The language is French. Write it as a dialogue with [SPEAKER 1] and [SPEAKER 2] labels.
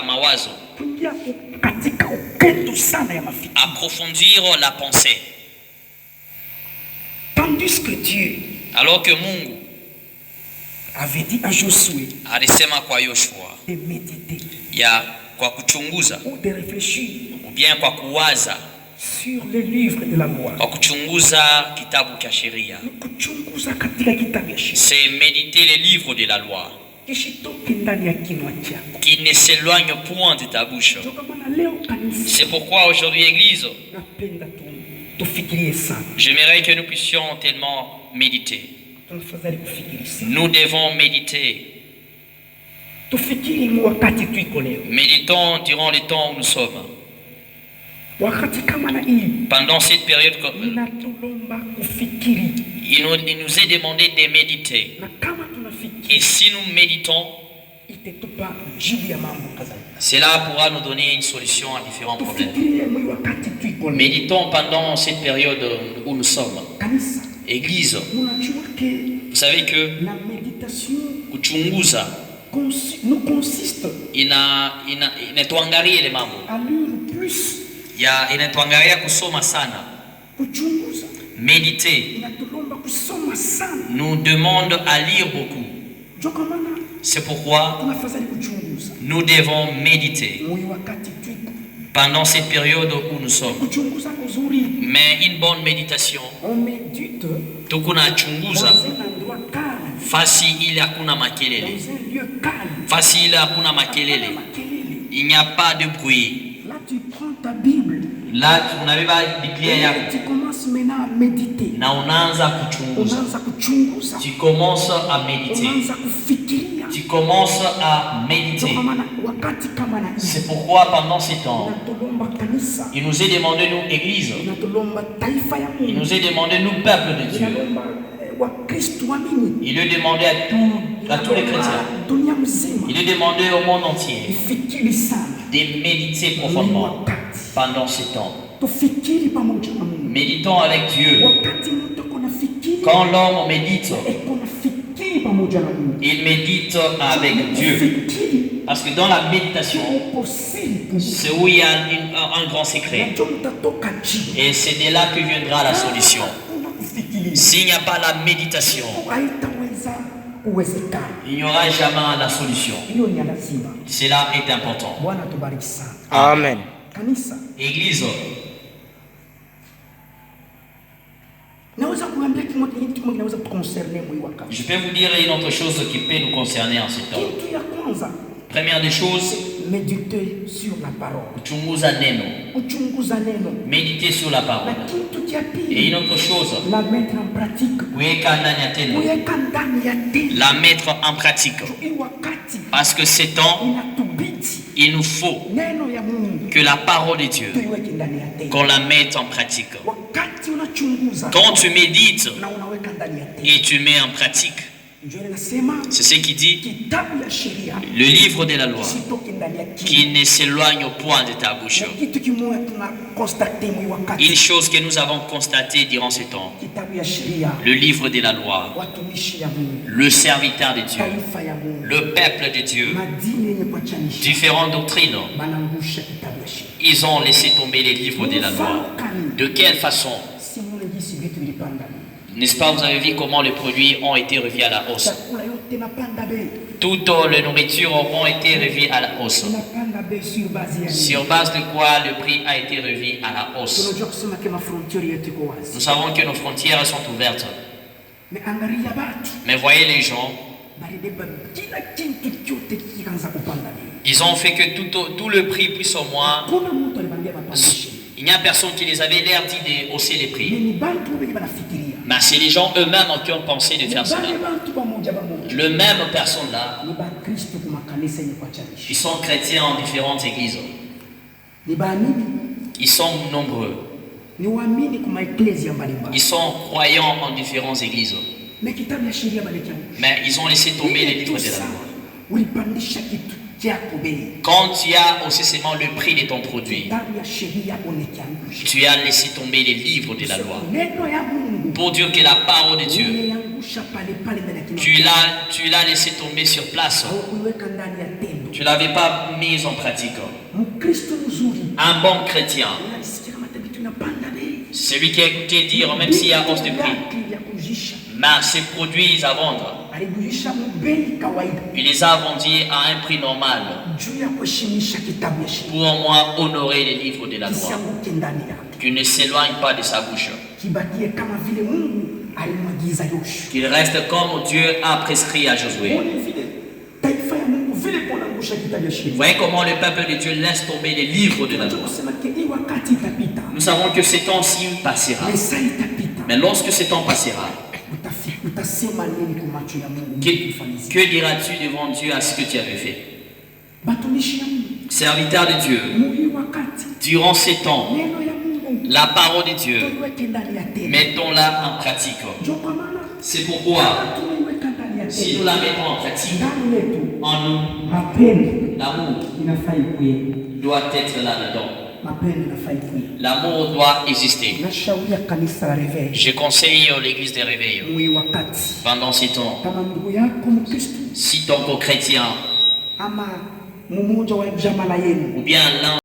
[SPEAKER 1] mawazo, approfondir la pensée.
[SPEAKER 2] Tandis que Dieu,
[SPEAKER 1] alors que Mungu
[SPEAKER 2] avait dit à Josué
[SPEAKER 1] alisema kwa Yoshua
[SPEAKER 2] de méditer
[SPEAKER 1] ya kwa kuchunguza
[SPEAKER 2] ou de réfléchir
[SPEAKER 1] ou bien kwa kuwaza
[SPEAKER 2] sur les livres de la loi.
[SPEAKER 1] Kwa kuchunguza kitabu cha sheria.
[SPEAKER 2] Kuchunguza katika kitabu ya sheria.
[SPEAKER 1] C'est méditer les livres de la loi.
[SPEAKER 2] Kishitoke ndani ya kinywa chako.
[SPEAKER 1] Qui ne s'éloigne point de ta bouche. C'est pourquoi aujourd'hui Église, j'aimerais que nous puissions tellement méditer. Nous devons méditer. Méditons durant le temps où nous sommes. Pendant cette période, il nous est demandé de méditer. Et si nous méditons, cela pourra nous donner une solution à différents problèmes. Méditons pendant cette période où nous sommes. Église, vous savez que kuchunguza
[SPEAKER 2] consiste
[SPEAKER 1] inatuangalia ile mambo ya inatuangalia kusoma sana. Méditer nous demande à lire beaucoup. C'est pourquoi nous devons méditer pendant cette période où nous sommes. Mais une bonne méditation, tukunachunguza fasi ile hakuna makelele, fasi ile hakuna makelele, il n'y a pas de bruit.
[SPEAKER 2] Là tu prends ta Bible.
[SPEAKER 1] Là unabeba Biblia yako.
[SPEAKER 2] Tu commences maintenant à méditer.
[SPEAKER 1] Na unaanza kuchunguza. Tu commences à méditer. Tu commences à méditer. C'est pourquoi pendant ces temps, il nous est demandé, nous, Église, il nous est demandé, nous, peuple de Dieu, il est demandé à tous les chrétiens, il est demandé au monde entier de méditer profondément pendant ces temps. Méditons avec Dieu. Quand l'homme médite, il médite avec Dieu. Parce que dans la méditation, c'est où il y a un grand secret. Et c'est de là que viendra la solution. S'il n'y a pas la méditation, il n'y aura jamais la solution. Cela est important.
[SPEAKER 3] Amen.
[SPEAKER 1] Église, je peux vous dire une autre chose qui peut nous concerner en ce temps. Première des choses,
[SPEAKER 2] méditer sur la parole.
[SPEAKER 1] Méditer sur la parole. Et une autre chose,
[SPEAKER 2] la mettre en pratique.
[SPEAKER 1] La mettre en pratique. Parce que ces temps, il nous faut que la parole de Dieu, qu'on la mette en pratique. Quand tu médites et tu mets en pratique, c'est ce qui dit le livre de la loi qui ne s'éloigne point de ta bouche. Une chose que nous avons constatée durant ce temps, le livre de la loi, le serviteur de Dieu, le peuple de Dieu, différentes doctrines, ils ont laissé tomber les livres de la loi. De quelle façon? N'est-ce pas, vous avez vu comment les produits ont été revus à la hausse? Toutes les nourritures auront été revues à la hausse. Sur base de quoi le prix a été revu à la hausse? Nous savons que nos frontières sont ouvertes. Mais voyez les gens, ils ont fait que tout le prix puisse au moins... Il n'y a personne qui les avait l'air dit de hausser les prix. Mais c'est les gens eux-mêmes qui ont pensé de faire cela. Le même personne là, ils sont chrétiens en différentes églises. Ils sont nombreux. Ils sont croyants en différentes églises. Mais ils ont laissé tomber les livres de la loi. Quand tu as aussi seulement le prix de ton produit, tu as laissé tomber les livres de la loi. Pour dire que la parole de Dieu, tu l'as laissé tomber sur place. Tu ne l'avais pas mise en pratique.
[SPEAKER 2] Mkristo mzuri
[SPEAKER 1] Un bon chrétien,
[SPEAKER 2] unasikia kama tabitu inapanda bei.
[SPEAKER 1] celui qui a écouté dire, même s'il y a hausse de prix,
[SPEAKER 2] ya kujisha
[SPEAKER 1] mais ses produits à vendre,
[SPEAKER 2] alibujisha bei kawaida
[SPEAKER 1] il les a vendus à un prix normal
[SPEAKER 2] juu ya kuheshimisha kitabu ya sheria
[SPEAKER 1] pour au moins honorer les livres de la loi,
[SPEAKER 2] kisianguke ndani yake
[SPEAKER 1] qu'il ne s'éloigne pas de sa bouche,
[SPEAKER 2] kibakie kama vile Mungu alimwagiza Yoshua.
[SPEAKER 1] qu'il reste comme Dieu a prescrit à Josué.
[SPEAKER 2] Muone vile taifa ya Mungu vile kuangusha kitabu ya
[SPEAKER 1] Vous
[SPEAKER 2] sheria.
[SPEAKER 1] voyez comment le peuple de Dieu laisse tomber les livres de la loi.
[SPEAKER 2] Kusema hii wakati itapita.
[SPEAKER 1] Nous savons que ce temps-ci passera.
[SPEAKER 2] Mesa itapita.
[SPEAKER 1] Mais lorsque ce temps passera,
[SPEAKER 2] Utasema nini kwa macho ya Mungu?
[SPEAKER 1] que diras-tu devant Dieu à ce que tu avais fait?
[SPEAKER 2] Batumishi ya Mungu.
[SPEAKER 1] Serviteur de Dieu,
[SPEAKER 2] Muri wakati.
[SPEAKER 1] durant ces temps,
[SPEAKER 2] Neno ya Mungu.
[SPEAKER 1] la parole de Dieu,
[SPEAKER 2] Tuiweke ndani ya tena.
[SPEAKER 1] mettons-la en pratique.
[SPEAKER 2] Ndio kwa maana
[SPEAKER 1] C'est pourquoi,
[SPEAKER 2] tuiweka ndani ya
[SPEAKER 1] si
[SPEAKER 2] tena.
[SPEAKER 1] nous la mettons en pratique,
[SPEAKER 2] Ndani yetu
[SPEAKER 1] en nous,
[SPEAKER 2] mapendo
[SPEAKER 1] l'amour
[SPEAKER 2] inafaa ikuwe.
[SPEAKER 1] doit être là-dedans.
[SPEAKER 2] Mapendo inafaa ikuwe.
[SPEAKER 1] L'amour doit exister.
[SPEAKER 2] Nashauria kanisa la Reveil.
[SPEAKER 1] Je conseille l'église des réveils
[SPEAKER 2] Mwi wakati.
[SPEAKER 1] pendant ces temps.
[SPEAKER 2] Kama ndugu yako Mkristo
[SPEAKER 1] Si ton co-chrétien
[SPEAKER 2] ama mmoja wa jamaa yenu
[SPEAKER 1] ou bien l'un